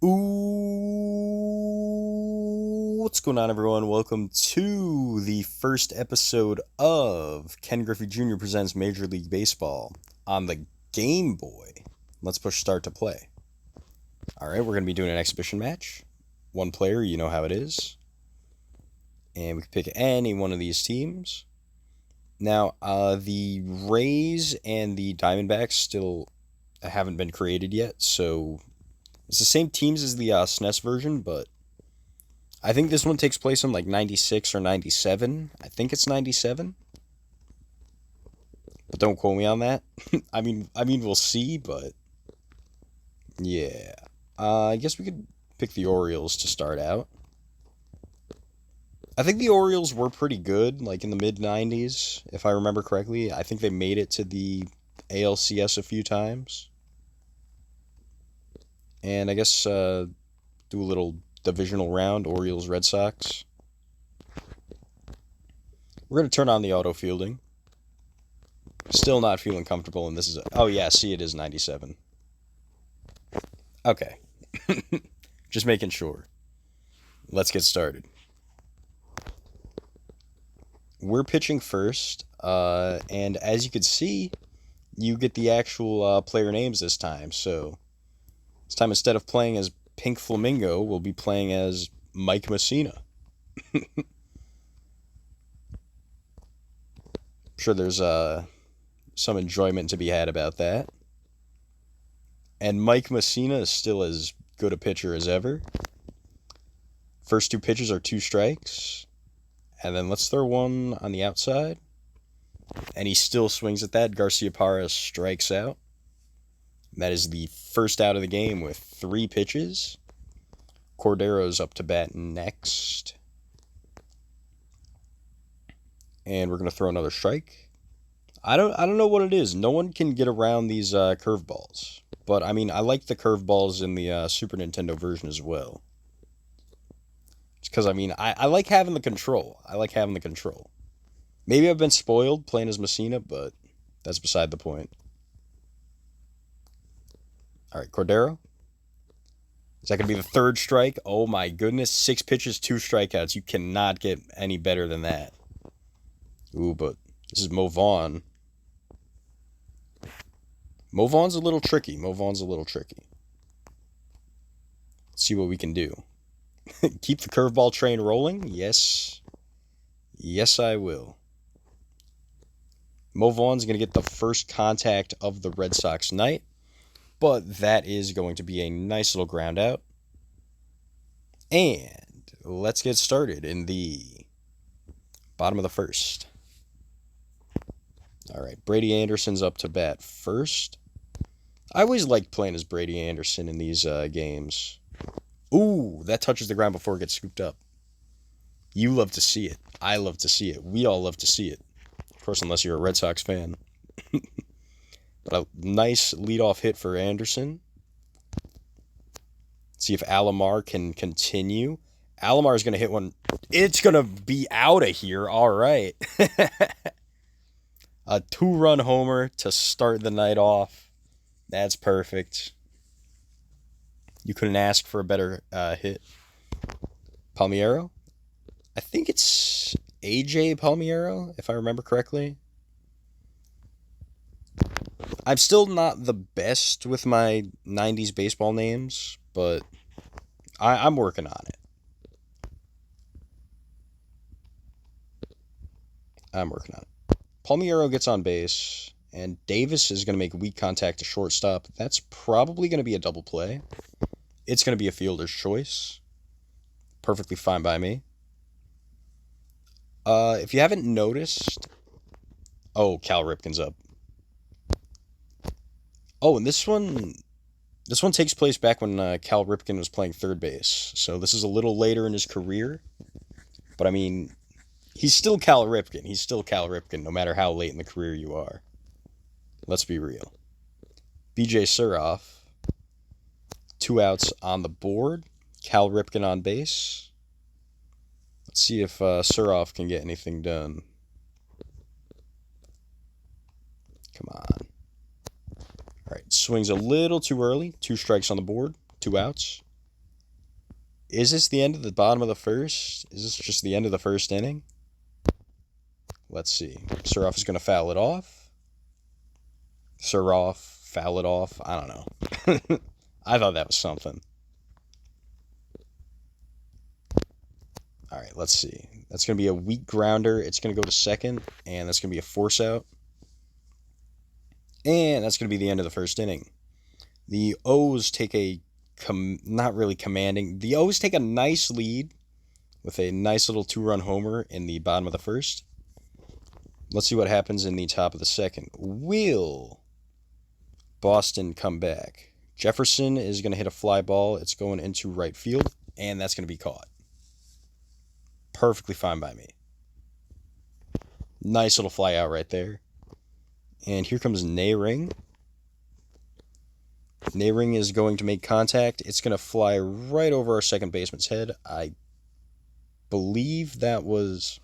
Ooh, what's going on, everyone? Welcome to the first episode of Ken Griffey Jr. presents Major League Baseball on the Game Boy. Let's push start to play. All right, we're going to be doing an exhibition match. One player, you know how it is. And we can pick any one of these teams. Now, the Rays and the Diamondbacks still haven't been created yet, so it's the same teams as the SNES version, but I think this one takes place in like 96 or 97. I think it's 97. But don't quote me on that. I mean we'll see, but yeah. I guess we could pick the Orioles to start out. I think the Orioles were pretty good, like in the mid 90s, if I remember correctly. I think they made it to the ALCS a few times. And I guess do a little divisional round, Orioles Red Sox. We're going to turn on the auto fielding. Still not feeling comfortable, and this is... Oh, yeah, see, it is 97. Okay. Just making sure. Let's get started. We're pitching first, and as you can see, you get the actual player names this time. So this time, instead of playing as Pink Flamingo, we'll be playing as Mike Mussina. I'm sure there's some enjoyment to be had about that. And Mike Mussina is still as good a pitcher as ever. First two pitches are 2 strikes. And then let's throw one on the outside. And he still swings at that. Garciaparra strikes out. And that is the first out of the game with 3 pitches. Cordero's up to bat next. And we're going to throw another strike. I don't know what it is. No one can get around these curveballs. But, I mean, I like the curveballs in the Super Nintendo version as well. Just because, I mean, I like having the control. Maybe I've been spoiled playing as Mussina, but that's beside the point. All right, Cordero. Is that going to be the 3rd strike? Oh, my goodness. 6 pitches, 2 strikeouts. You cannot get any better than that. Ooh, but this is Mo Vaughn. Mo Vaughn's a little tricky. Let's see what we can do. Keep the curveball train rolling? Yes. Yes, I will. Mo Vaughn's going to get the first contact of the Red Sox night, but that is going to be a nice little ground out. And let's get started in the bottom of the first. All right, Brady Anderson's up to bat first. I always liked playing as Brady Anderson in these games. Ooh, that touches the ground before it gets scooped up. You love to see it. I love to see it. We all love to see it. Of course, unless you're a Red Sox fan. But a nice leadoff hit for Anderson. See if Alomar can continue. Alomar is going to hit one. It's going to be out of here. All right. A 2-run homer to start the night off. That's perfect. You couldn't ask for a better hit. Palmiero? I think it's AJ Palmiero, if I remember correctly. I'm still not the best with my 90s baseball names, but I'm working on it. Palmiero gets on base, and Davis is going to make weak contact to shortstop. That's probably going to be a double play. It's going to be a fielder's choice. Perfectly fine by me. If you haven't noticed... Oh, Cal Ripken's up. Oh, and this one takes place back when Cal Ripken was playing third base. So this is a little later in his career. But, I mean, he's still Cal Ripken, no matter how late in the career you are. Let's be real. BJ Surhoff. 2 outs on the board. Cal Ripken on base. Let's see if Surhoff can get anything done. Come on. All right, swings a little too early. 2 strikes on the board. 2 outs. Is this the end of the bottom of the first? Is this just the end of the first inning? Let's see. Surhoff is going to foul it off. Surhoff, foul it off. I don't know. I thought that was something. All right, let's see. That's going to be a weak grounder. It's going to go to second, and that's going to be a force out. And that's going to be the end of the first inning. The O's take not really commanding. The O's take a nice lead with a nice little 2-run homer in the bottom of the first. Let's see what happens in the top of the second. Will Boston come back? Jefferson is going to hit a fly ball. It's going into right field, and that's going to be caught. Perfectly fine by me. Nice little fly out right there. And here comes Nehring. Nehring is going to make contact. It's going to fly right over our second baseman's head. I believe that was...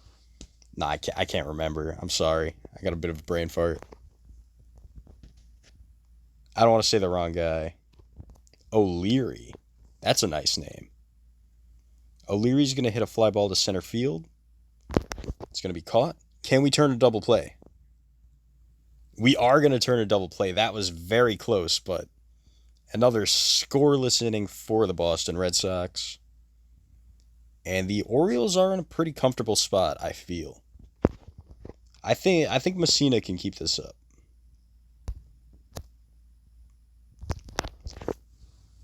Nah, I can't remember. I'm sorry. I got a bit of a brain fart. I don't want to say the wrong guy. O'Leary. That's a nice name. O'Leary's going to hit a fly ball to center field. It's going to be caught. Can we turn a double play? We are going to turn a double play. That was very close, but another scoreless inning for the Boston Red Sox. And the Orioles are in a pretty comfortable spot, I feel. I think Mussina can keep this up.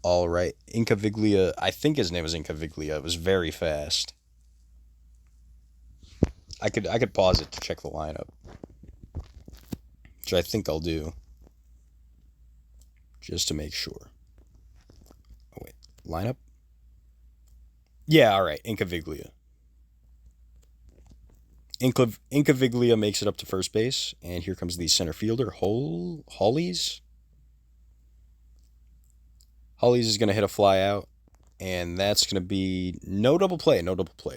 All right, Incaviglia. I think his name was Incaviglia. It was very fast. I could pause it to check the lineup, which I think I'll do, just to make sure. Oh wait, lineup. Yeah, all right, Incaviglia. Incaviglia makes it up to first base, and here comes the center fielder, Hollies. Hollies is going to hit a fly out, and that's going to be no double play.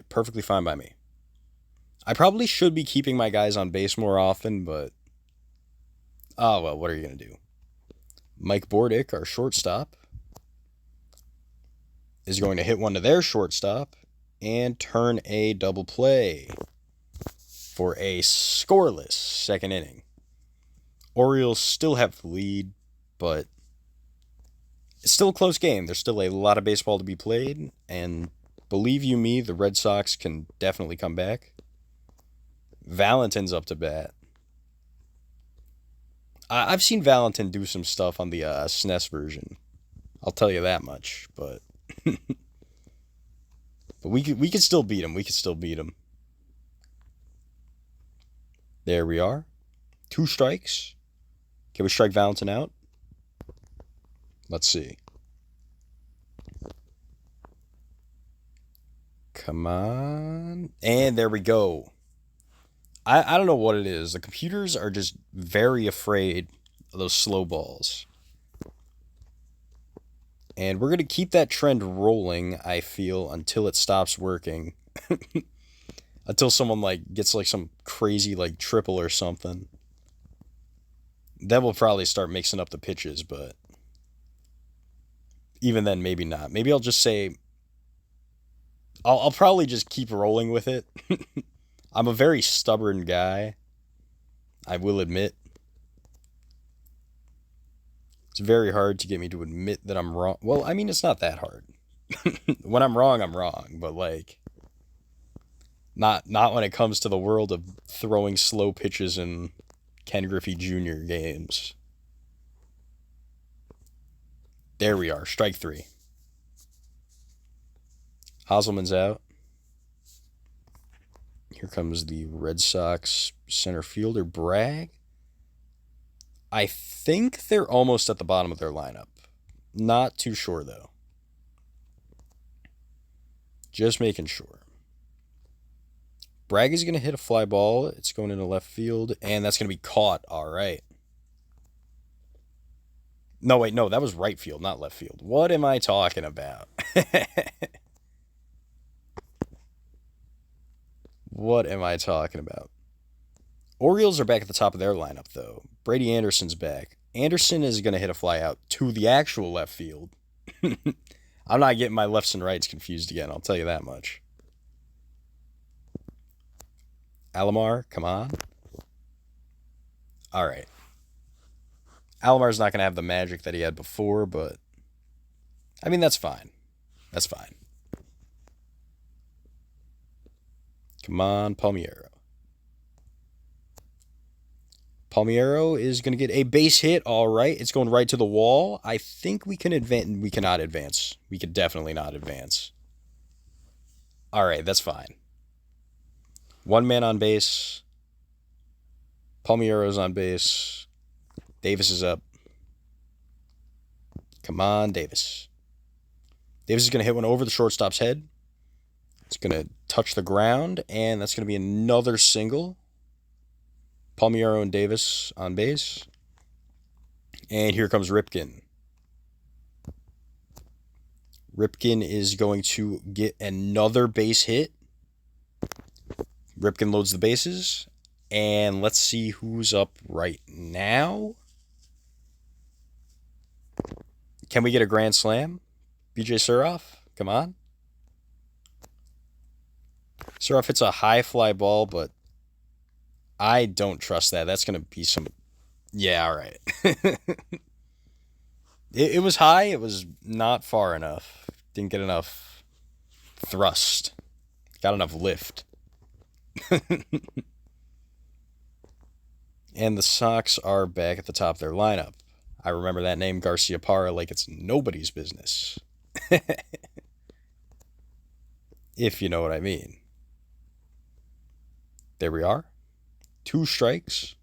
Perfectly fine by me. I probably should be keeping my guys on base more often, but... oh, well, what are you going to do? Mike Bordick, our shortstop, is going to hit one to their shortstop and turn a double play for a scoreless second inning. Orioles still have the lead, but it's still a close game. There's still a lot of baseball to be played, and believe you me, the Red Sox can definitely come back. Valentin's up to bat. I've seen Valentin do some stuff on the SNES version. I'll tell you that much, but but we could still beat him. There we are. 2 strikes. Can we strike Valentin out? Let's see. Come on. And there we go. I don't know what it is. The computers are just very afraid of those slow balls. And we're going to keep that trend rolling, I feel, until it stops working. Until someone gets some crazy triple or something. Then we'll probably start mixing up the pitches, but even then, maybe not. Maybe I'll just say I'll probably just keep rolling with it. I'm a very stubborn guy, I will admit. It's very hard to get me to admit that I'm wrong. Well, I mean, it's not that hard. When I'm wrong, but not when it comes to the world of throwing slow pitches in Ken Griffey Jr. games. There we are, strike 3. Hasselman's out. Here comes the Red Sox center fielder, Bragg. I think they're almost at the bottom of their lineup. Not too sure, though. Just making sure. Bragg is going to hit a fly ball. It's going into left field, and that's going to be caught. All right. No, wait, no, that was right field, not left field. What am I talking about? What am I talking about? Orioles are back at the top of their lineup, though. Brady Anderson's back. Anderson is going to hit a fly out to the actual left field. I'm not getting my lefts and rights confused again, I'll tell you that much. Alomar, come on. All right. Alomar's not going to have the magic that he had before, but I mean, that's fine. That's fine. Come on, Palmiero. Palmiero is going to get a base hit. All right. It's going right to the wall. I think we can advance. We cannot advance. We could definitely not advance. All right. That's fine. One man on base. Palmiero's on base. Davis is up. Come on, Davis. Davis is going to hit one over the shortstop's head. It's going to touch the ground, and that's going to be another single. Palmiero and Davis on base. And here comes Ripken. Ripken is going to get another base hit. Ripken loads the bases. And let's see who's up right now. Can we get a grand slam? BJ Surhoff? Come on. Surhoff hits a high fly ball, but I don't trust that. That's going to be some... Yeah, all right. It was high. It was not far enough. Didn't get enough thrust. Got enough lift. And the Sox are back at the top of their lineup. I remember that name, Garcia Parra, like it's nobody's business. If you know what I mean. There we are. 2 strikes.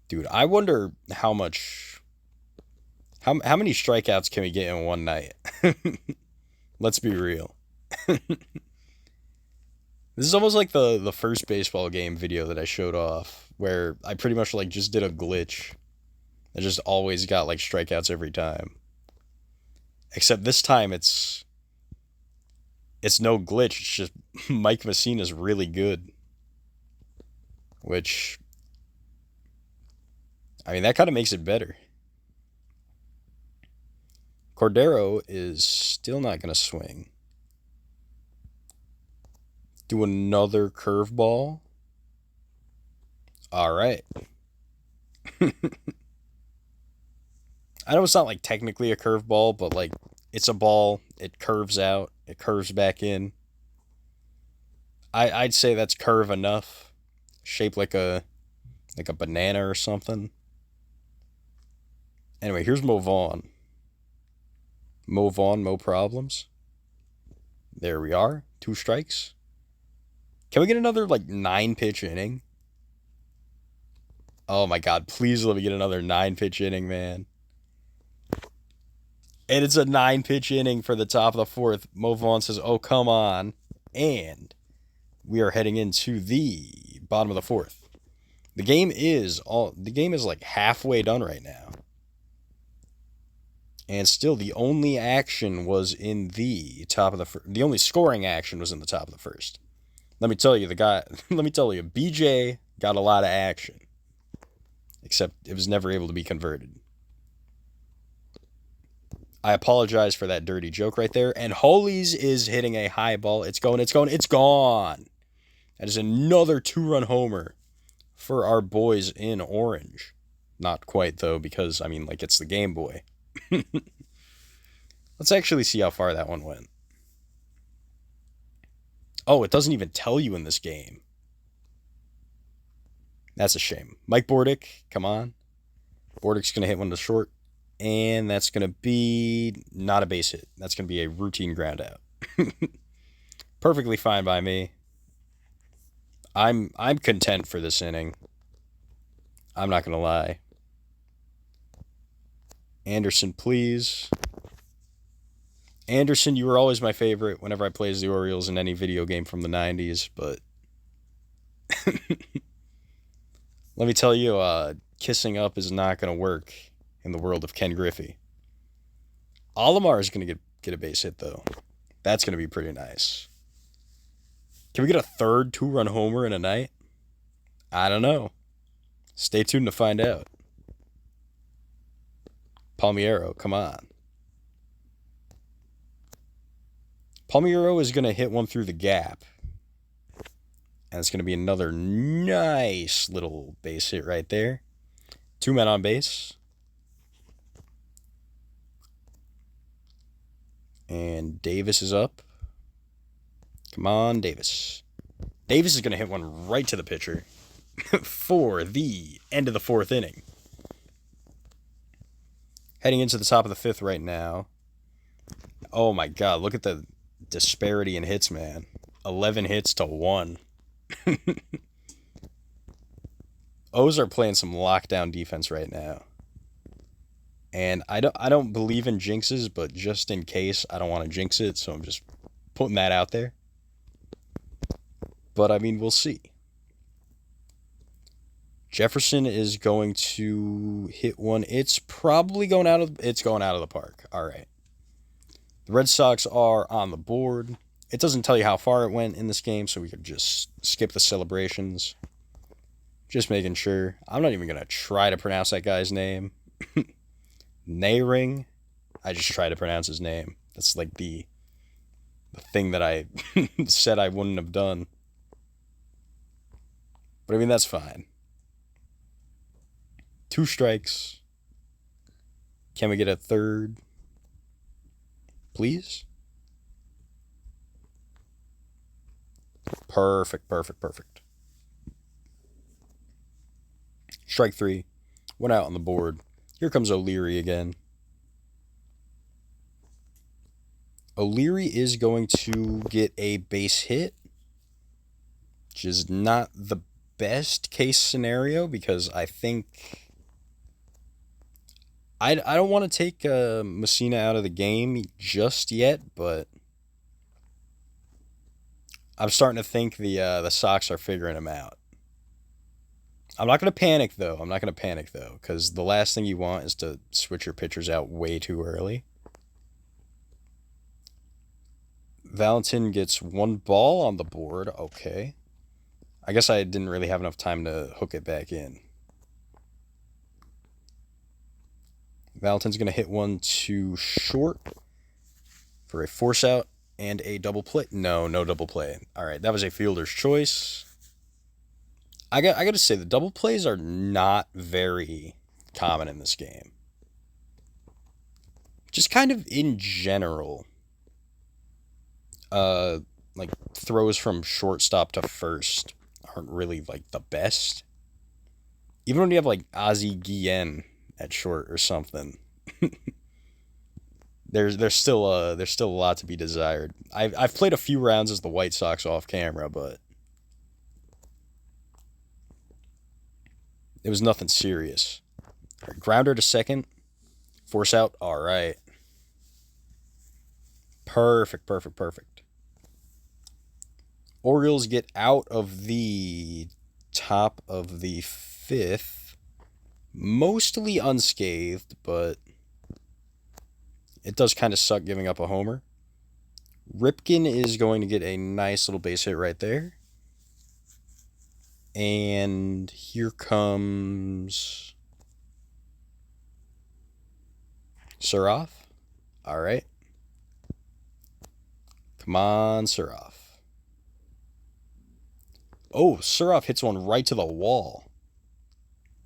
Dude, I wonder how much... How many strikeouts can we get in one night? Let's be real. This is almost like the first baseball game video that I showed off, where I pretty much like just did a glitch. I just always got like strikeouts every time. Except this time it's no glitch. It's just Mike Mussina's really good. Which, I mean, that kind of makes it better. Cordero is still not going to swing. Do another curveball. All right. I know it's not like technically a curveball, but like it's a ball. It curves out. It curves back in. I'd say that's curve enough. Shaped like a banana or something. Anyway, here's Mo Vaughn. Mo Vaughn, Mo problems. There we are. 2 strikes. Can we get another, 9-pitch inning? Oh, my God. Please let me get another 9-pitch inning, man. And it's a 9-pitch inning for the top of the 4th. Mo Vaughn says, oh, come on. And we are heading into the bottom of the 4th. The game is halfway done right now. And still, the only action was in the top of the first. The only scoring action was in the top of the first. Let me tell you, BJ got a lot of action. Except it was never able to be converted. I apologize for that dirty joke right there. And Holley's is hitting a high ball. It's gone. That is another 2-run homer for our boys in orange. Not quite, though, because, it's the Game Boy. Let's actually see how far that one went. Oh, it doesn't even tell you in this game. That's a shame. Mike Bordick, come on. Bordick's going to hit one to short. And that's going to be not a base hit. That's going to be a routine ground out. Perfectly fine by me. I'm content for this inning. I'm not going to lie. Anderson, please. Anderson, you were always my favorite whenever I played as the Orioles in any video game from the 90s, but let me tell you, kissing up is not going to work in the world of Ken Griffey. Alomar is going to get a base hit, though. That's going to be pretty nice. Can we get a third 2-run homer in a night? I don't know. Stay tuned to find out. Palmiero, come on. Palmeiro is going to hit one through the gap. And it's going to be another nice little base hit right there. 2 men on base. And Davis is up. Come on, Davis. Davis is going to hit one right to the pitcher for the end of the 4th inning. Heading into the top of the 5th right now. Oh my God, look at the disparity in hits, man. 11 hits to 1. O's are playing some lockdown defense right now. And I don't believe in jinxes, but just in case, I don't want to jinx it, so I'm just putting that out there. But I mean, we'll see. Jefferson is going to hit one. It's probably going out of the park. All right. The Red Sox are on the board. It doesn't tell you how far it went in this game, so we could just skip the celebrations. Just making sure. I'm not even going to try to pronounce that guy's name. Nayring. I just try to pronounce his name. That's like the thing that I said I wouldn't have done. But I mean, that's fine. 2 strikes. Can we get a third? Please? Perfect. Strike 3. Went out on the board. Here comes O'Leary again. O'Leary is going to get a base hit, which is not the best case scenario because I think I don't want to take Mussina out of the game just yet, but I'm starting to think the Sox are figuring him out. I'm not going to panic, though. Because the last thing you want is to switch your pitchers out way too early. Valentin gets 1 ball on the board. Okay. I guess I didn't really have enough time to hook it back in. Valentin's going to hit one to short for a force out and a double play. No double play. All right, that was a fielder's choice. I got to say, the double plays are not very common in this game. Just kind of in general. Like throws from shortstop to first aren't really like the best. Even when you have like Ozzie Guillen at short or something, there's still a lot to be desired. I've played a few rounds as the White Sox off camera, but it was nothing serious. Right, grounder to second, force out. All right, perfect. Orioles get out of the top of the 5th, mostly unscathed, but it does kind of suck giving up a homer. Ripken is going to get a nice little base hit right there. And here comes Surhoff. All right. Come on, Surhoff. Oh, Surhoff hits one right to the wall.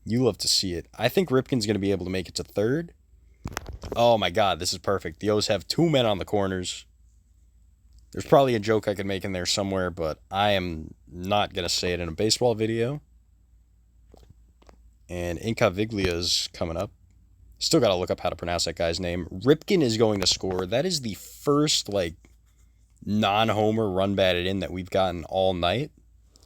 You love to see it. I think Ripken's going to be able to make it to third. Oh my God, this is perfect. The O's have 2 men on the corners. There's probably a joke I could make in there somewhere, but I am not going to say it in a baseball video. And Incaviglia's coming up. Still got to look up how to pronounce that guy's name. Ripken is going to score. That is the first, non-homer run batted in that we've gotten all night.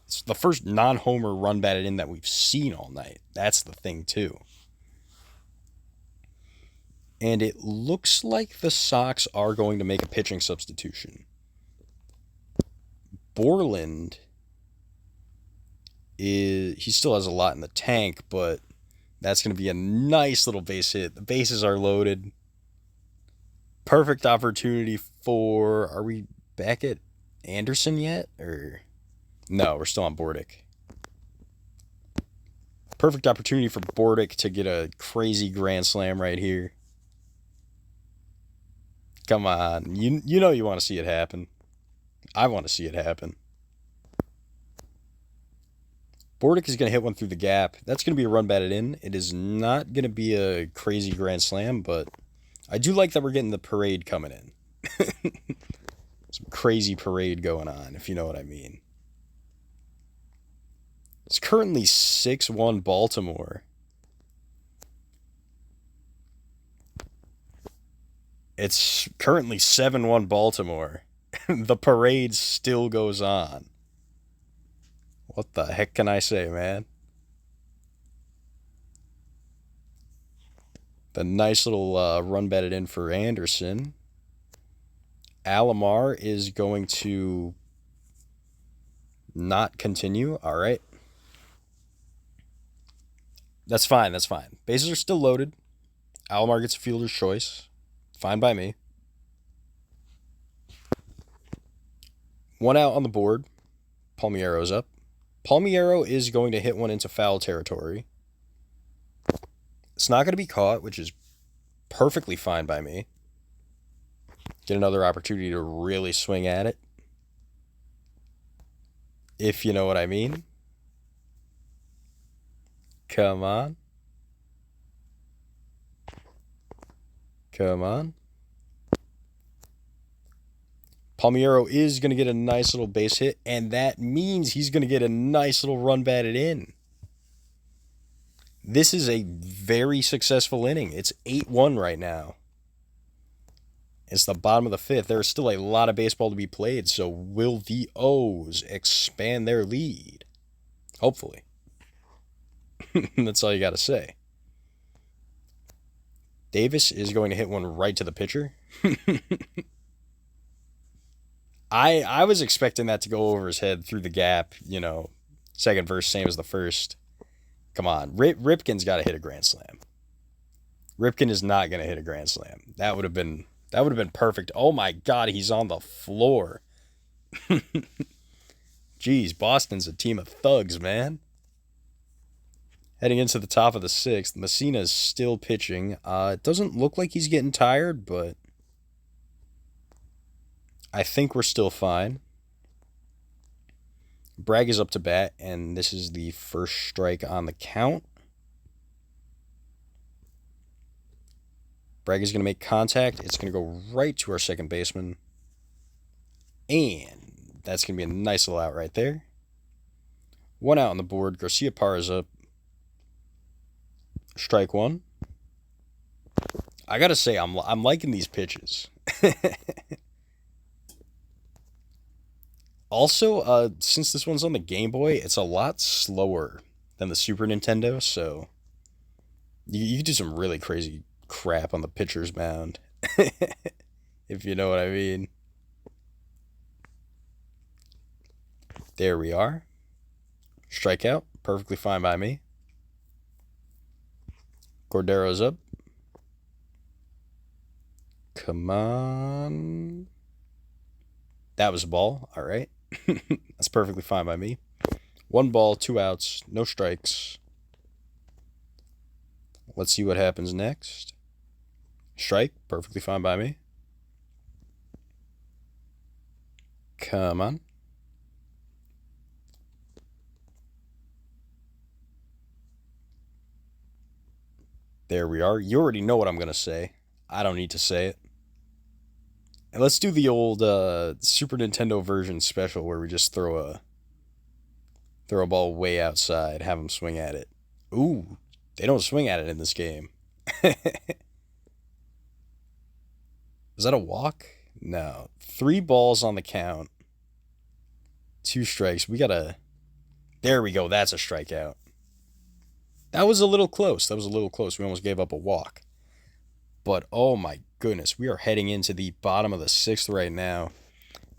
It's the first non-homer run batted in that we've seen all night. That's the thing, too. And it looks like the Sox are going to make a pitching substitution. Borland he still has a lot in the tank, but that's going to be a nice little base hit. The bases are loaded. Perfect opportunity for... Are we back at Anderson yet? Or no, we're still on Bordick. Perfect opportunity for Bordick to get a crazy grand slam right here. Come on. You know you want to see it happen. I want to see it happen. Bordick is going to hit one through the gap. That's going to be a run batted in. It is not going to be a crazy grand slam, but I do like that we're getting the parade coming in. Some crazy parade going on, if you know what I mean. It's currently 6-1 Baltimore. It's currently 7-1 Baltimore. The parade still goes on. What the heck can I say, man? The nice little run batted in for Anderson. Alomar is going to not continue. All right. That's fine. That's fine. Bases are still loaded. Alomar gets a fielder's choice. Fine by me. One out on the board. Palmiero's up. Palmiero is going to hit one into foul territory. It's not going to be caught, which is perfectly fine by me. Get another opportunity to really swing at it. If you know what I mean. Come on. Come on. Palmiero is going to get a nice little base hit, and that means he's going to get a nice little run batted in. This is a very successful inning. It's 8-1 right now. It's the bottom of the fifth. There's still a lot of baseball to be played, so will the O's expand their lead? Hopefully. That's all you got to say. Davis is going to hit one right to the pitcher. I was expecting that to go over his head through the gap, second verse, same as the first. Come on, Ripken's got to hit a grand slam. Ripken is not going to hit a grand slam. That would have been perfect. Oh my God, he's on the floor. Jeez, Boston's a team of thugs, man. Heading into the top of the sixth, Mussina is still pitching. It doesn't look like he's getting tired, but I think we're still fine. Bragg is up to bat, and this is the first strike on the count. Bragg is going to make contact. It's going to go right to our second baseman. And that's going to be a nice little out right there. One out on the board. Garcia Parra's up. Strike one. I got to say, I'm liking these pitches. Also, since this one's on the Game Boy, it's a lot slower than the Super Nintendo, so you can do some really crazy crap on the pitcher's mound, if you know what I mean. There we are. Strikeout, perfectly fine by me. Cordero's up. Come on. That was a ball. All right. That's perfectly fine by me. 1 ball, 2 outs, no strikes. Let's see what happens next. Strike, perfectly fine by me. Come on. There we are. You already know what I'm going to say. I don't need to say it. And let's do the old Super Nintendo version special where we just throw a ball way outside, have them swing at it. Ooh, they don't swing at it in this game. Is that a walk? No. 3 balls on the count. 2 strikes. There we go. That's a strikeout. That was a little close. We almost gave up a walk. But, oh my goodness, we are heading into the bottom of the 6th right now.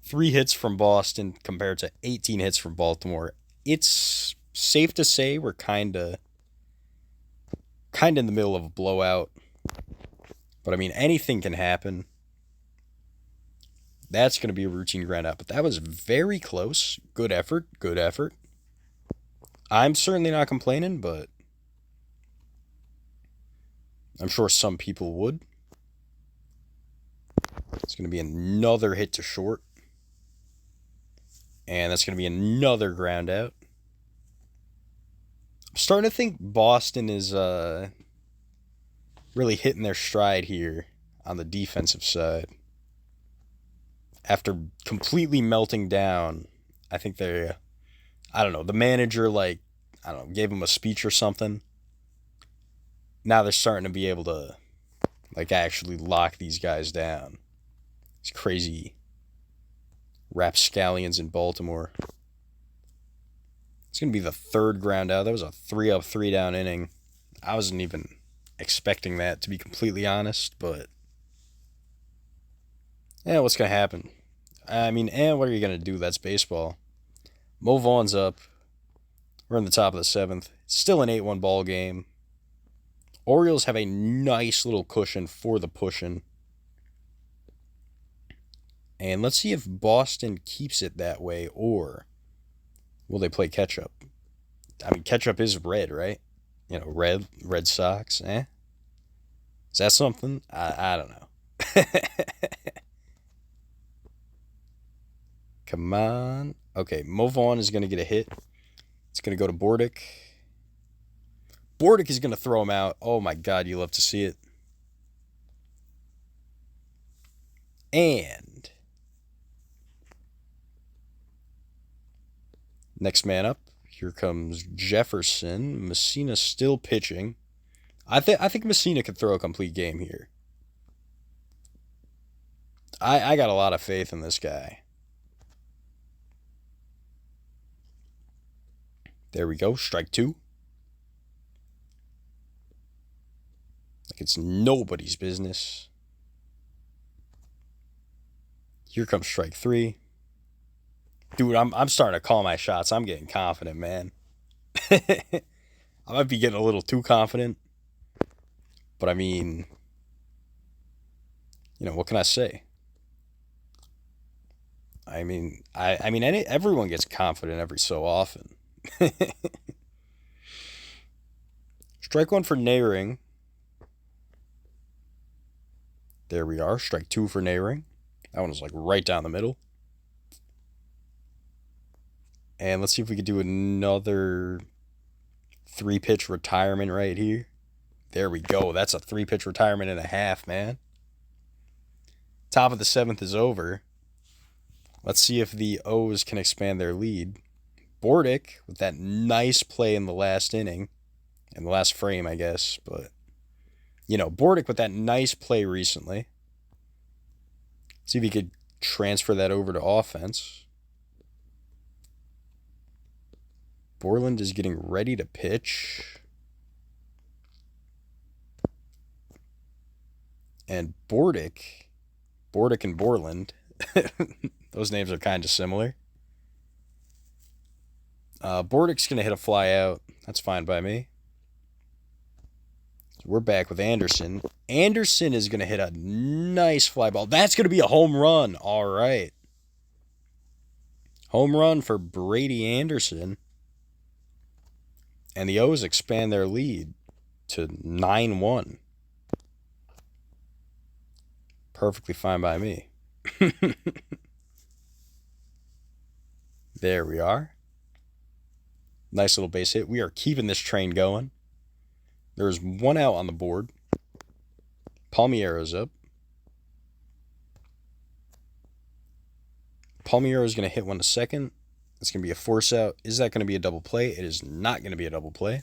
3 hits from Boston compared to 18 hits from Baltimore. It's safe to say we're kind of in the middle of a blowout. But, I mean, anything can happen. That's going to be a routine ground out. But that was very close. Good effort. I'm certainly not complaining, but I'm sure some people would. It's going to be another hit to short. And that's going to be another ground out. I'm starting to think Boston is really hitting their stride here on the defensive side. After completely melting down, I think they're, I don't know, the manager, like, I don't know, gave them a speech or something. Now they're starting to be able to, like, actually lock these guys down. These crazy rapscallions in Baltimore. It's going to be the third ground out. That was a 3-up, 3-down inning. I wasn't even expecting that, to be completely honest, but yeah, what's going to happen? I mean, what are you going to do? That's baseball. Mo Vaughn's up. We're in the top of the 7th. It's still an 8-1 ball game. Orioles have a nice little cushion for the pushing. And let's see if Boston keeps it that way, or will they play catch-up? I mean, catch-up is red, right? You know, Red Sox, Is that something? I don't know. Come on. Okay, Mo Vaughn is going to get a hit. It's going to go to Bordick. Bordick is going to throw him out. Oh my God, you love to see it. And next man up, here comes Jefferson. Mussina still pitching. I think Mussina could throw a complete game here. I got a lot of faith in this guy. There we go, strike 2. Like it's nobody's business. Here comes strike 3. Dude, I'm starting to call my shots. I'm getting confident, man. I might be getting a little too confident. But I mean, you know, what can I say? I mean, everyone gets confident every so often. Strike 1 for Nehring. There we are. Strike 2 for Nehring. That one was like right down the middle. And let's see if we could do another 3-pitch retirement right here. There we go. That's a 3-pitch retirement and a half, man. Top of the 7th is over. Let's see if the O's can expand their lead. Bordick with that nice play in the last inning. In the last frame, I guess. But, you know, Bordick with that nice play recently. See if he could transfer that over to offense. Borland is getting ready to pitch. And Bordick and Borland, those names are kind of similar. Bordick's going to hit a fly out. That's fine by me. So we're back with Anderson. Anderson is going to hit a nice fly ball. That's going to be a home run. All right. Home run for Brady Anderson. And the O's expand their lead to 9-1. Perfectly fine by me. There we are. Nice little base hit. We are keeping this train going. There's 1 out on the board. Palmiero's up. Palmiero's going to hit one to second. It's going to be a force out. Is that going to be a double play? It is not going to be a double play.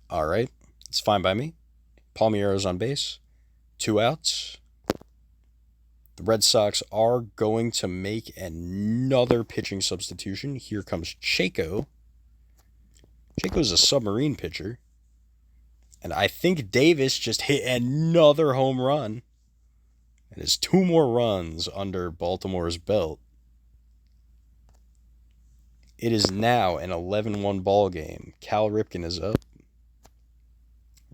All right. It's fine by me. Palmiero's on base. 2 outs. The Red Sox are going to make another pitching substitution. Here comes Chaco. Chaco's a submarine pitcher. And I think Davis just hit another home run. It is 2 more runs under Baltimore's belt. It is now an 11-1 ball game. Cal Ripken is up.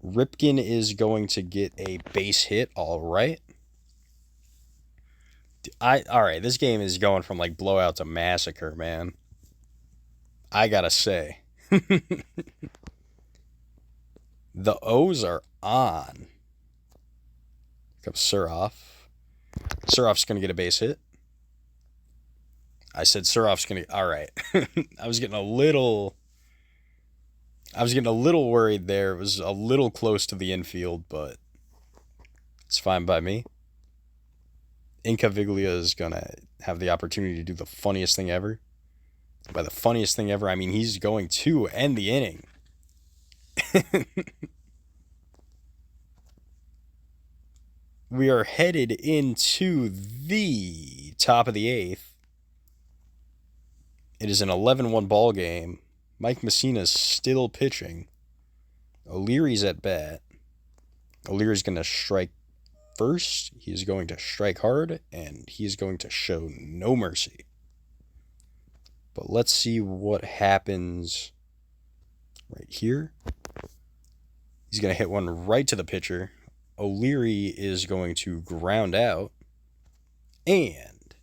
Ripken is going to get a base hit. All right. All right, this game is going from like blowout to massacre, man. I gotta say. The O's are on. Here comes Surhoff. Surhoff's going to get a base hit. I said Surhoff's gonna. All right. I was getting a little worried there. It was a little close to the infield, but it's fine by me. Incaviglia is gonna have the opportunity to do the funniest thing ever. By the funniest thing ever, I mean he's going to end the inning. We are headed into the top of the eighth. It is an 11-1 ball game. Mike Mussina is still pitching. O'Leary's at bat. O'Leary's going to strike first. He is going to strike hard, and he is going to show no mercy. But let's see what happens right here. He's going to hit one right to the pitcher. O'Leary is going to ground out. And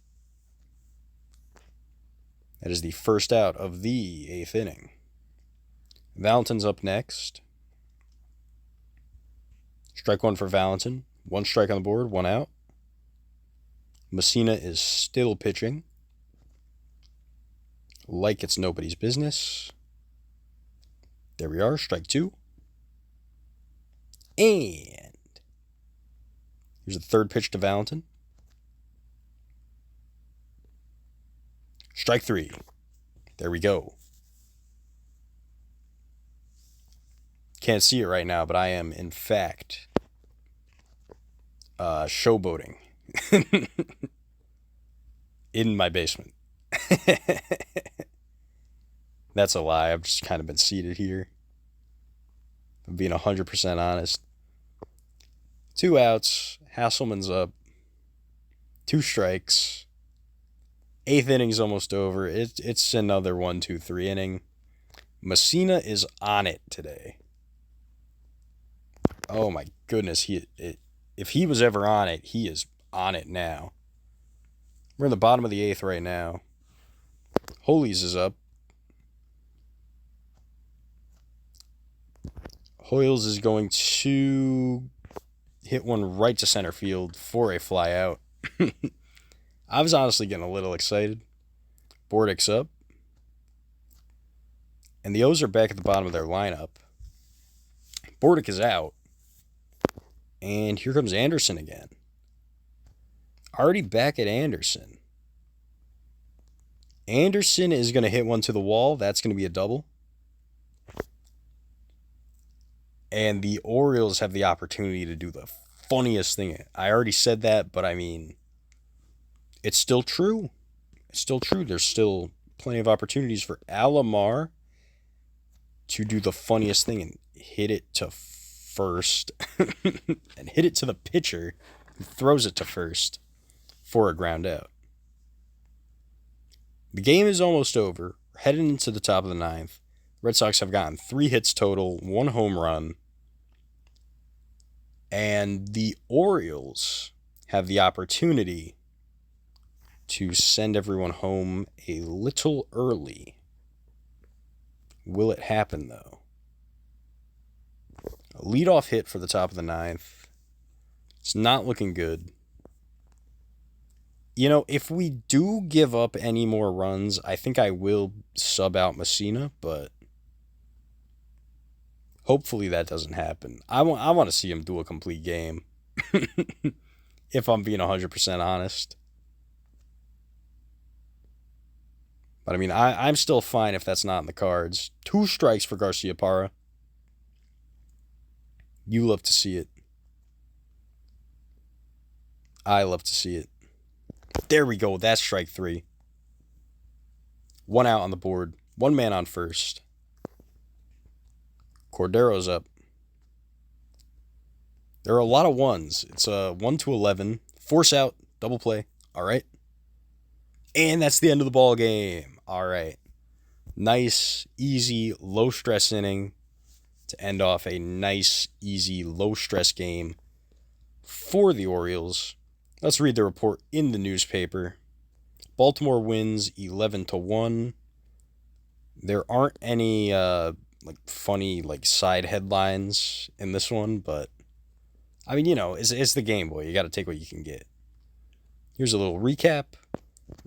that is the first out of the eighth inning. Valentin's up next. Strike one for Valentin. One strike on the board, one out. Mussina is still pitching. Like it's nobody's business. There we are, strike two. And here's the third pitch to Valentin. Strike three. There we go. Can't see it right now, but I am, in fact, showboating in my basement. That's a lie. I've just kind of been seated here. I'm being 100% honest. 2 outs. Hasselman's up. 2 strikes. 8th inning's almost over. It's another 1-2-3 inning. Mussina is on it today. Oh my goodness. If he was ever on it, he is on it now. We're in the bottom of the 8th right now. Holes is up. Hoyles is going to hit one right to center field for a fly out. I was honestly getting a little excited. Bordick's up. And the O's are back at the bottom of their lineup. Bordick is out. And here comes Anderson again. Already back at Anderson. Anderson is going to hit one to the wall. That's going to be a double. And the Orioles have the opportunity to do the funniest thing. I already said that, but I mean, it's still true. It's still true. There's still plenty of opportunities for Alomar to do the funniest thing and hit it to first and hit it to the pitcher who throws it to first for a ground out. The game is almost over. We're heading into the top of the 9th. Red Sox have gotten 3 hits total, 1 home run. And the Orioles have the opportunity to send everyone home a little early. Will it happen, though? A leadoff hit for the top of the 9th. It's not looking good. You know, if we do give up any more runs, I think I will sub out Mussina, but hopefully that doesn't happen. I want to see him do a complete game, if I'm being 100% honest. But I mean, I'm still fine if that's not in the cards. 2 strikes for Garciaparra. You love to see it. I love to see it. There we go. That's strike 3. 1 out on the board. 1 man on first. Cordero's up. There are a lot of ones. It's a 1-11. Force out. Double play. All right. And that's the end of the ball game. All right. Nice, easy, low-stress inning to end off a nice, easy, low-stress game for the Orioles. Let's read the report in the newspaper. Baltimore wins 11-1. There aren't any funny side headlines in this one, but I mean, you know, it's the Gameboy. You got to take what you can get. Here's a little recap.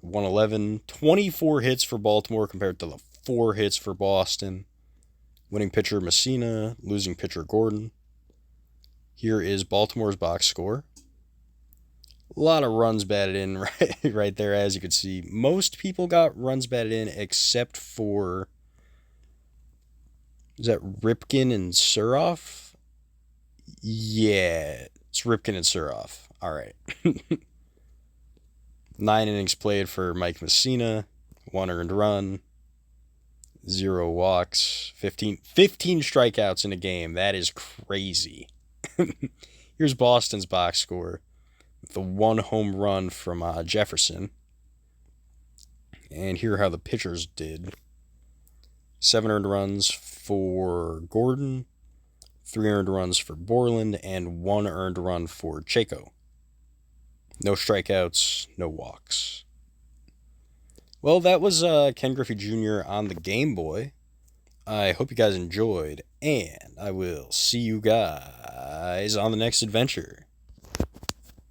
111, 24 hits for Baltimore compared to the 4 hits for Boston. Winning pitcher Mussina, losing pitcher Gordon. Here is Baltimore's box score. A lot of runs batted in right there, as you can see. Most people got runs batted in except for, is that Ripken and Surhoff? Yeah, it's Ripken and Surhoff. All right. 9 innings played for Mike Mussina, 1 earned run, 0 walks, 15 strikeouts in a game. That is crazy. Here's Boston's box score. The 1 home run from Jefferson. And here are how the pitchers did. 7 earned runs for Gordon, 3 earned runs for Borland, and 1 earned run for Chaco. No strikeouts, no walks. Well, that was Ken Griffey Jr. on the Game Boy. I hope you guys enjoyed, and I will see you guys on the next adventure.